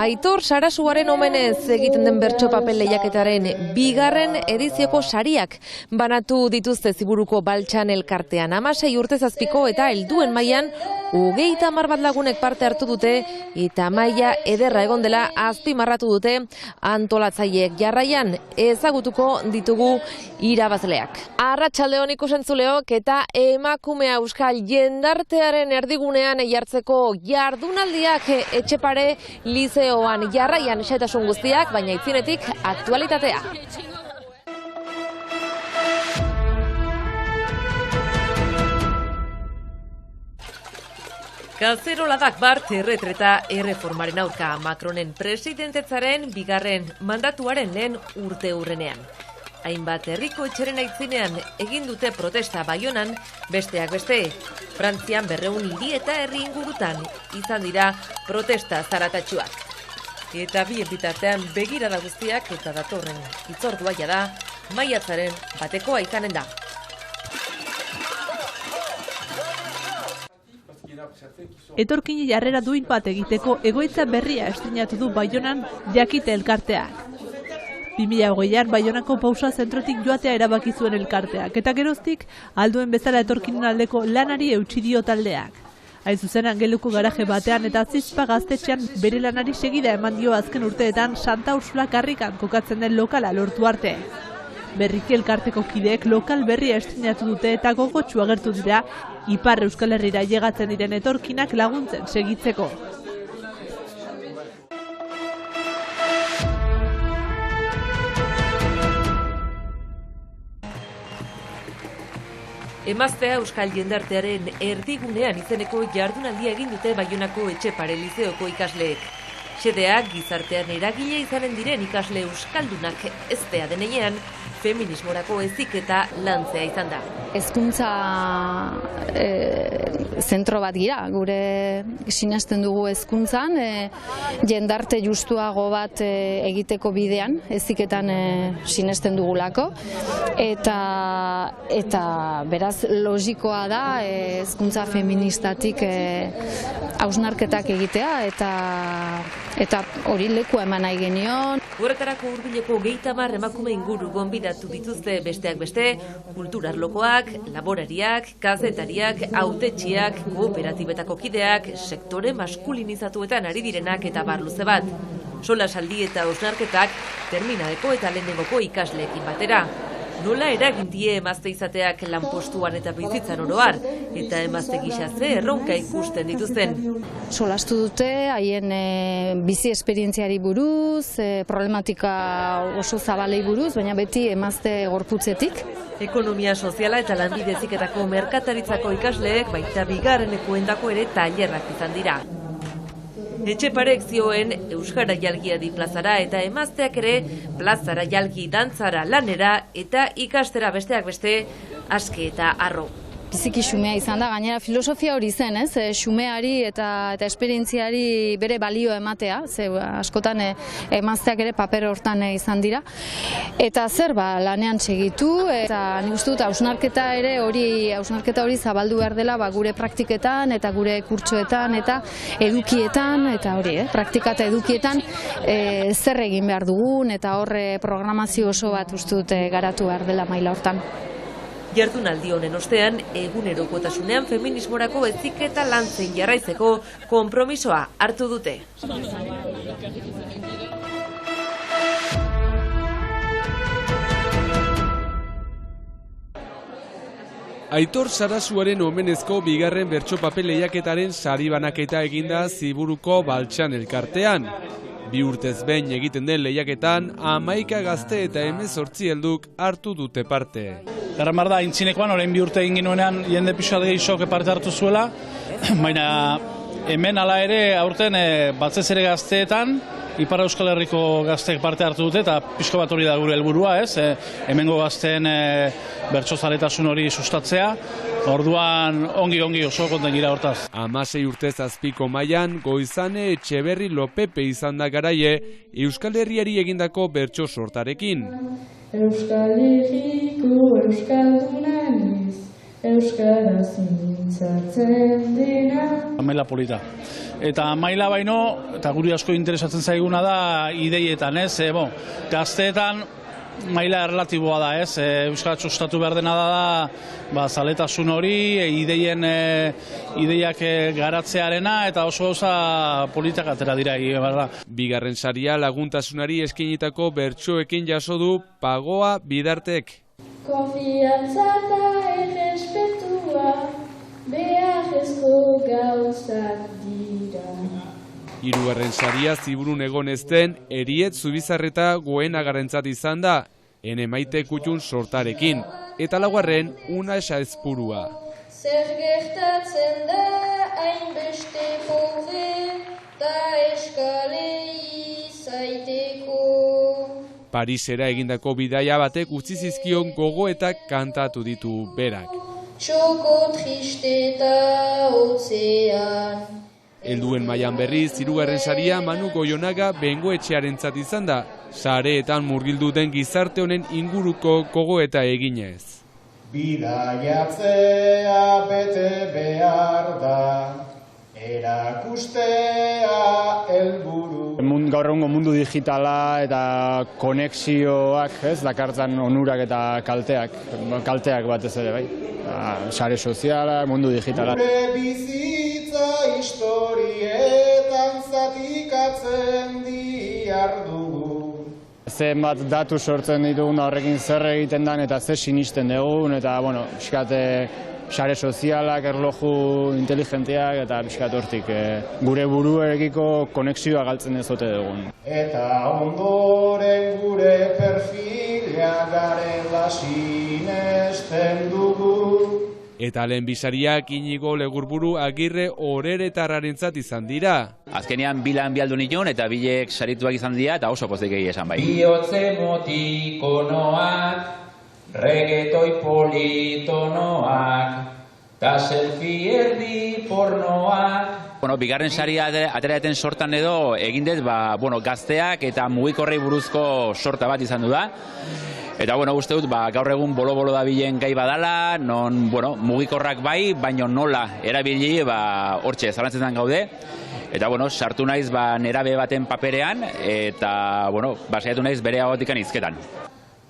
Aitor Sarasuaren omenez egiten den bertso papel lehiaketaren bigarren edizioko sariak banatu dituzte Ziburuko Baltsan elkartean. 16 urte zazpiko eta helduen mailan 30 bat lagunek parte hartu dute eta maila ederra egon dela azpimarratu dute antolatzaileek. Jarraian ezagutuko ditugu irabazleak. Arratsaldeon ikusentzuleok eta emakumea euskal jendartearen erdigunean jartzeko jardunaldiak Etxepare Lizeoan. Jarraian xehetasun guztiak, baina aitzinetik aktualitatea. Kazeroladak bart erretreta erreformaren aurka Macronen presidentetzaren bigarren mandatuaren lehen urte hurrenean. Hainbat herriko etxeren aitzinean egin dute protesta Baionan, besteak beste. Frantzian 200 hiri eta herri ingurutan izan dira protesta zaratatsuak. Eta bien bitartean begirada guztiak eta datorren hitzordua da maiatzaren batekoa izanen da. Etorkini jarrera duin bat egiteko egoitza berria estreinatu du Baionan Jakite elkarteak. 2020an Baionako pausa zentrotik joatea erabaki zuen elkarteak, eta geroztik alduen bezala etorkinen aldeko lanari eutsi dio taldeak. Hain zuzen Angeluko garaje batean eta Zizpa gaztetxean bere lanari segida eman dio azken urteetan Santa Ursula karrikan kokatzen den lokala lortu arte. Berriki elkarteko kideek lokal berria estreinatu dute eta gogotsu agertu dira Ipar Euskal Herrira llegatzen diren etorkinak laguntzen segitzeko. Emaztea euskal jendartearen erdigunean izeneko jardunaldia egin dute Baionako Etxepare Lizeoko ikasleek. Xedeak gizartean eragile izanen diren ikasle euskaldunak eztea denean, feminismorako heziketa lantzea izan da. Hezkuntza zentro bat gira, gure sinesten dugu hezkuntzan, jendarte justuago bat egiteko bidean, heziketan sinesten dugulako, eta beraz logikoa da hezkuntza feministatik hausnarketak egitea, eta hori lekua eman nahi genion. Horretarako hurbileko 30 emakume inguru gonbidatu dituzte besteak beste, kulturarlokoak, laborariak, kazetariak, hautetxiak, kooperatibetako kideak, sektore maskulinizatuetan ari direnak eta bar luze bat. Solasaldi eta hausnarketak terminaleko eta lehenengoko ikasleekin batera. Nola eragin die emazte izateak lanpostuan eta bizitzan oroar, eta emazte gisa ze erronka ikusten dituzten. Solastu dute haien bizi esperientziari buruz, problematika oso zabalei buruz, baina beti emazte gorputzetik. Ekonomia soziala eta lanbide heziketako merkataritzako ikasleek baita bigarrenekoendako ere tailerrak izan dira. Etxeparek zioen euskara jalgiadi plazara eta emazteak ere plazara jalgi dantzara lanera eta ikastera besteak beste aske eta harro. Biziki xumea izan da, gainera filosofia hori zen, xumeari eta esperientziari bere balio ematea, ze askotan emazteak ere paper hortan izan dira. Eta zer lanean segitu, eta nik uste dut hausnarketa hori zabaldu behar dela gure praktiketan eta gure kurtsoetan eta edukietan, eta hori, praktika eta edukietan zer egin behar dugun eta horre programazio oso bat uste dut garatu behar dela maila hortan. Jardunaldi honen ostean, egunerokotasunean feminismorako heziketa lantzen jarraitzeko konpromisoa hartu dute. Aitor Sarasuaren omenezko bigarren bertso papel lehiaketaren sari banaketa eginda Ziburuko Baltsan elkartean. 2 urtez behin egiten den lehiaketan 11 gazte eta 18 helduk hartu dute parte. Erran behar da, aintzinekoan, orain 2 urte egin ginoenean jende pixoat gehiago parte hartu zuela, baina hemen hala ere aurten batzez ere gazteetan, Ipar Euskal Herriko gazteek parte hartu dute, eta pixko bat hori da gure helburua, hemengo gazteen bertsozaletasun hori sustatzea, orduan ongi oso konten gira hortaz. 16 urtez azpiko mailan Goizane Etxeberri Lopepe izan da garaie Euskal Herriari egindako bertso sortarekin. Euskal Herriko Euskaldunaniz, Euskarazin. Maila polita. Eta maila baino, eta guri asko interesatzen zaiguna da ideietan, ez? Gazteetan maila relatiboa da, ez? Euskara txostatu behar dena da, zaletasun hori, ideiak garatzearena, eta oso gauza politak atera dira. Bigarren saria laguntasunari eskainitako bertsoekin jaso du Pagoa Bidartek. Konfiantza eta errespetua beharrezko gauzak dira. Hirugarren saria Ziburun egon ez den Eriet Zubizarreta Goenagarentzat izan da, Ene Maite Kutxun sortarekin, eta laugarren Una Esaezpurua. Zer gertatzen da hainbeste pobre eta eskalei zaiteko. Parisera egindako bidaia batek utzi zizkion gogoetak kantatu ditu berak. Txoko triste eta hotzean. Helduen mailan berriz, hirugarren saria Manu Goionaga Bengoetxearentzat izan da, sareetan murgildu den gizarte honen inguruko gogoeta eginez. Bidaiatzea bete behar da, erakustea helburu. Gaur egungo mundu digitala eta konexioak, dakartzan onurak eta kalteak batez ere, bai. Sare soziala, mundu digitala. Gure bizitza historietan zatikatzen diardugu. Zenbat datu sortzen ditugun, horrekin zer egiten den eta zer sinisten dugun, eta, sare sozialak, erloju inteligenteak eta pixkat hortik gure buruarekiko konexioa galtzen ez ote dugun. Eta ondoren gure perfila garela sinesten dugu. Eta lehen bisariak Inigo Legurburu Agirre Oreretarrarentzat izan dira. Azkenean bilan bialdu nion eta bilek sarituak izan dira eta oso pozik egi esan bai. Biotze motikonoak, regetoi politonoak, ta selfie erdi pornoak. Bigarren saria ateraeten sortan edo egindez, gazteak eta mugikorrei buruzko sorta bat izan du da. Eta uste dut gaur egun bolo-bolo da bilen gai badala, non mugikorrak bai, baino nola erabili hortxe zalantzen gaude. Eta sartu naiz nerabe baten paperean eta saiatu naiz bere agotikan hizketan.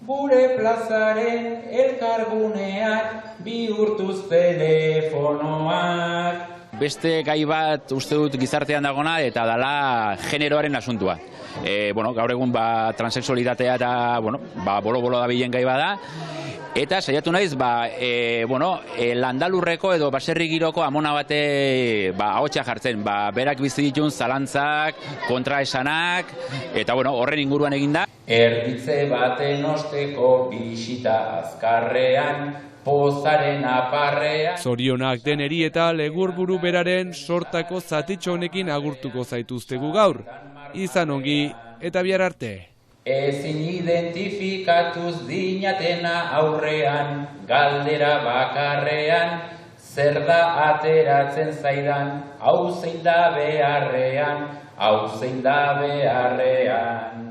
Gure plazaren elkarguneak bihurtuz telefonoak. Beste gai bat uste dut gizartean dagona eta dala generoaren asuntua. Gaur egun transexualitatea eta bolo-bolo da bilen gai bada. Eta saiatu naiz, landalurreko edo baserri giroko amona bate ahotsa jartzen. Berak bizi ditun zalantzak, kontraesanak, eta horren inguruan eginda. Erditze baten osteko bisita azkarrean, pozaren aparrean. Zorionak deneri eta Legurburu beraren sortako zatitxo honekin agurtuko zaituztegu gaur. Izan ongi eta bihar arte. Ezin identifikatuz dinatena aurrean, galdera bakarrean, zer da ateratzen zaidan, hau zein da beharrean, hau zein da beharrean.